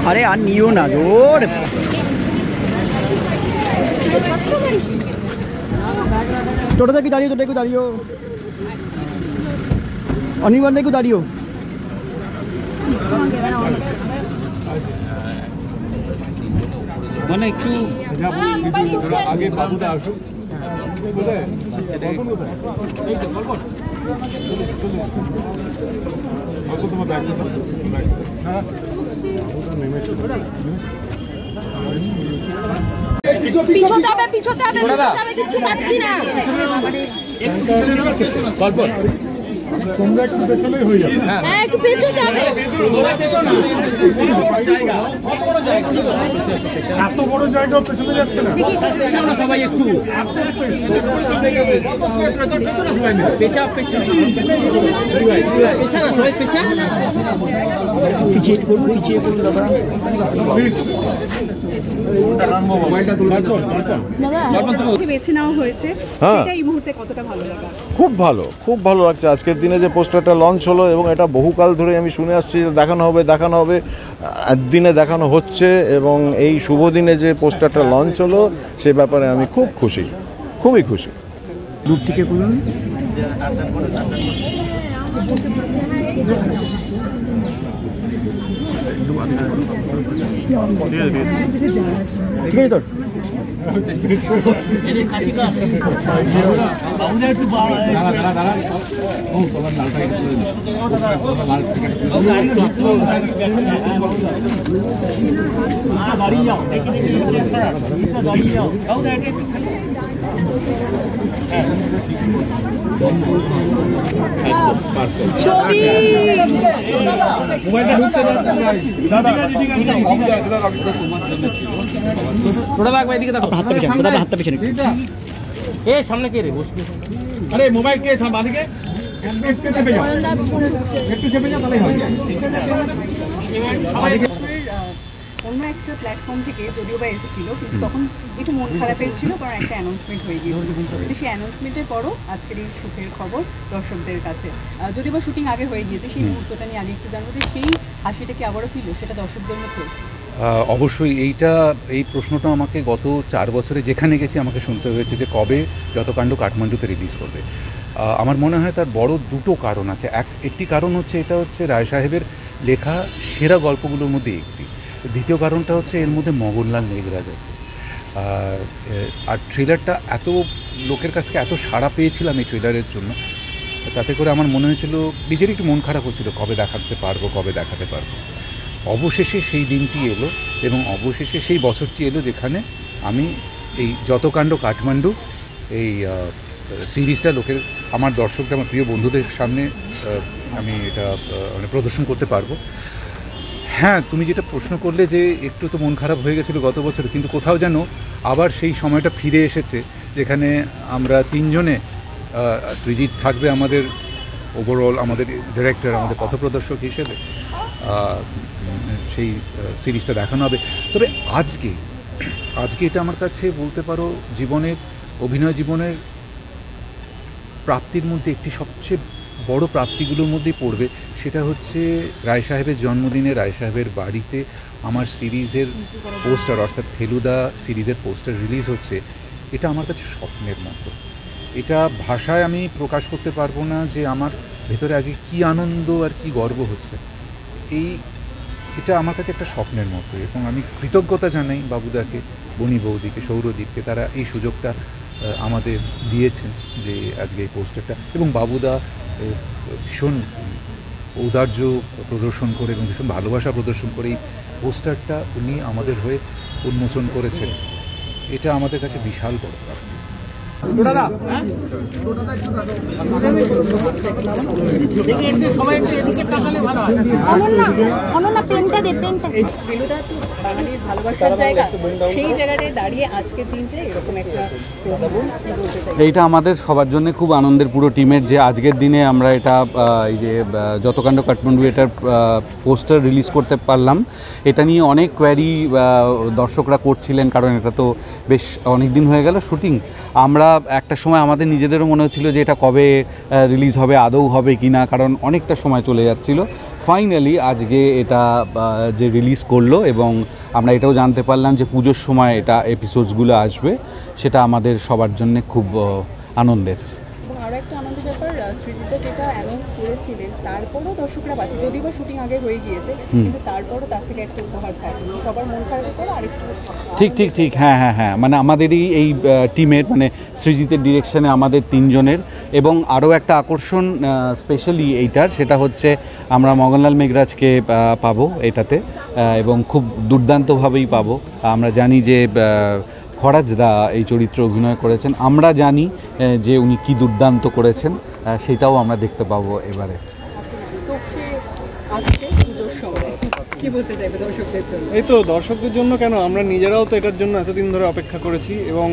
আরে আর নিও না জোর। টোটোতে কি দাঁড়িয়ে, টোটো একটু দাঁড়িয়েও, অনির্বাণ একটু দাঁড়িয়েও। মানে একটু আগে বাবুদা আসুক। পিছোতে হবে, পিছোতে হবে, কিছু পাচ্ছি না। তোমরা একটু পেছনেই হয়ে যাবে। হ্যাঁ, একটু পেছোতে হবে। এত বড় জায়গা পেছনে যাচ্ছে না সবাই একটু পিছিয়ে করুন, পিছিয়ে করুন দাদা। বেছে নেওয়া হয়েছে, সেটা এই মুহূর্তে কতটা ভালো লাগা? খুব ভালো, খুব ভালো লাগছে আজকের দিনে যে পোস্টারটা লঞ্চ হলো, এবং এটা বহুকাল ধরে আমি শুনে আসছি যে দেখানো হবে, দিনে দেখানো হচ্ছে, এবং এই শুভ দিনে যে পোস্টারটা লঞ্চ হলো সে ব্যাপারে আমি খুব খুশি, খুবই খুশি। দূর থেকে করুন। ঠিক আছে তোর ছবি মোবাইলটা ঢুকতে দাদা হাতটা পেছনে। সামনে কে রে? আরে মোবাইল কে বাদিকে একটু চেপে যাও, একটু চেপে যাও, তাহলেই হয়। অন্য একটা প্ল্যাটফর্ম থেকে যদিও বা এসেছিল, কিন্তু তখন একটু মন খারাপের ছিল, কারণ একটা অ্যানাউন্সমেন্ট হয়ে গিয়েছিল। কিন্তু সেই অ্যানাউন্সমেন্টের পরও আজকের এই সুখের খবর দর্শকদের কাছে। যদিও বা শুটিং আগে হয়ে গিয়েছে, সেই মুহূর্তটা নিয়ে আগে একটু জানবো যে সেই হাসিটা কি আবারও ফিরল, সেটা দর্শকদের মতো? অবশ্যই এই প্রশ্নটা আমাকে গত 4 বছরে যেখানে গেছি আমাকে শুনতে হয়েছে যে কবে যতকাণ্ড কাঠমান্ডুতে রিলিজ করবে। আমার মনে হয় তার বড় দুটো কারণ আছে। একটি কারণ হচ্ছে এটা হচ্ছে রায় সাহেবের লেখা সেরা গল্পগুলোর মধ্যে একটি। দ্বিতীয় কারণটা হচ্ছে এর মধ্যে মগনলাল মেঘরাজ আছে। আর ট্রেলারটা এত লোকের কাছ থেকে এত সাড়া পেয়েছিলাম এই ট্রেলারের জন্য, তাতে করে আমার মনে হয়েছিল, নিজের একটু মন খারাপ হচ্ছিল কবে দেখাতে পারবো। অবশেষে সেই দিনটি এলো, এবং অবশেষে সেই বছরটি এলো যেখানে আমি এই যতকাণ্ড কাঠমান্ডু এই সিরিজটা আমার দর্শকদের, আমার প্রিয় বন্ধুদের সামনে আমি এটা মানে প্রদর্শন করতে পারবো। হ্যাঁ, তুমি যেটা প্রশ্ন করলে যে একটু তো মন খারাপ হয়ে গেছিলো গত বছর, কিন্তু কোথাও যেন আবার সেই সময়টা ফিরে এসেছে যেখানে আমরা তিনজনে, সৃজিত থাকবে আমাদের ওভারঅল আমাদের ডিরেক্টর, আমাদের পথপ্রদর্শক হিসেবে, সেই সিরিজটা দেখানো হবে। তবে আজকে এটা আমার কাছে বলতে পারো অভিনয় জীবনের প্রাপ্তির মধ্যে একটি সবচেয়ে বড় প্রাপ্তিগুলোর মধ্যেই পড়বে। সেটা হচ্ছে রায় সাহেবের জন্মদিনে রায় সাহেবের বাড়িতে আমার সিরিজের পোস্টার, অর্থাৎ ফেলুদা সিরিজের পোস্টার রিলিজ হচ্ছে। এটা আমার কাছে স্বপ্নের মতো। এটা ভাষায় আমি প্রকাশ করতে পারবো না যে আমার ভেতরে আজকে কী আনন্দ আর কী গর্ব হচ্ছে। এটা আমার কাছে একটা স্বপ্নের মতো, এবং আমি কৃতজ্ঞতা জানাই বাবুদাকে, বনি বৌদিকে, সৌরদীপকে, তারা এই সুযোগটা আমাদের দিয়েছেন যে আজকে এই পোস্টারটা, এবং বাবুদা ভীষণ ঔদার্য প্রদর্শন করে এবং ভীষণ ভালোবাসা প্রদর্শন করে এই পোস্টারটা উনি আমাদের হয়ে উন্মোচন করেছেন। এটা আমাদের কাছে বিশাল বড় প্রাপ্তি। এইটা আমাদের সবার জন্য খুব আনন্দের, পুরো টিমের, যে আজকের দিনে আমরা এটা এই যে যতকাণ্ড কাঠমান্ডু এটার পোস্টার রিলিজ করতে পারলাম। এটা নিয়ে অনেক কোয়ারি দর্শকরা করছিলেন, কারণ এটা তো বেশ অনেক দিন হয়ে গেল শুটিং। আমরা একটা সময় আমাদের নিজেদেরও মনে হচ্ছিল যে এটা কবে রিলিজ হবে, আদৌ হবে কি না, কারণ অনেকটা সময় চলে যাচ্ছিল। ফাইনালি আজকে এটা যে রিলিজ করলো এবং আমরা এটাও জানতে পারলাম যে পুজোর সময় এটা এপিসোডসগুলো আসবে, সেটা আমাদের সবার জন্য খুব আনন্দের। এবং আরও একটা আনন্দের ব্যাপার, সৃজিতা যেটা অ্যানাউন্স করেছিলেন তারপরও দর্শকরা পাচ্ছে, যদিও বা শুটিং আগে হয়ে গিয়েছে, কিন্তু তারপরও তার থেকে একটা উপহার থাকবে, সবার মন খারাপের পরে আরেকটু ঠিক হ্যাঁ, মানে আমাদেরই এই টিমের, মানে সৃজিতের ডিরেকশনে আমাদের 3 জনের, এবং আরও একটা আকর্ষণ স্পেশালি এইটার, সেটা হচ্ছে আমরা মগনলাল মেঘরাজকে পাবো এটাতে, এবং খুব দুর্দান্তভাবেই পাবো। আমরা জানি যে খরাজদা এই চরিত্রে অভিনয় করেছেন, আমরা জানি যে উনি কি দুর্দান্ত করেছেন, সেটাও আমরা দেখতে পাবো এবারে। তো সে আসছে পুজোর সময়, কি বলতে চাইবে দর্শকদের জন্য? এই তো দর্শকদের জন্য কেন, আমরা নিজেরাও তো এটার জন্য এতদিন ধরে অপেক্ষা করেছি, এবং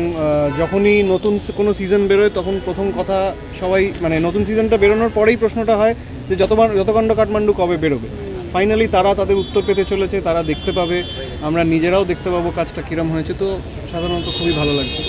যখনই নতুন কোনো সিজন বেরোয় তখন প্রথম কথা সবাই, মানে নতুন সিজনটা বেরোনোর পরেই প্রশ্নটা হয় যে যতকাণ্ড কাঠমান্ডু কবে বেরোবে। ফাইনালি তারা তাদের উত্তর পেতে চলেছে, তারা দেখতে পাবে, আমরা নিজেরাও দেখতে পাবো কাজটা কীরম হয়েছে, তো সাধারণত খুবই ভালো লাগছে।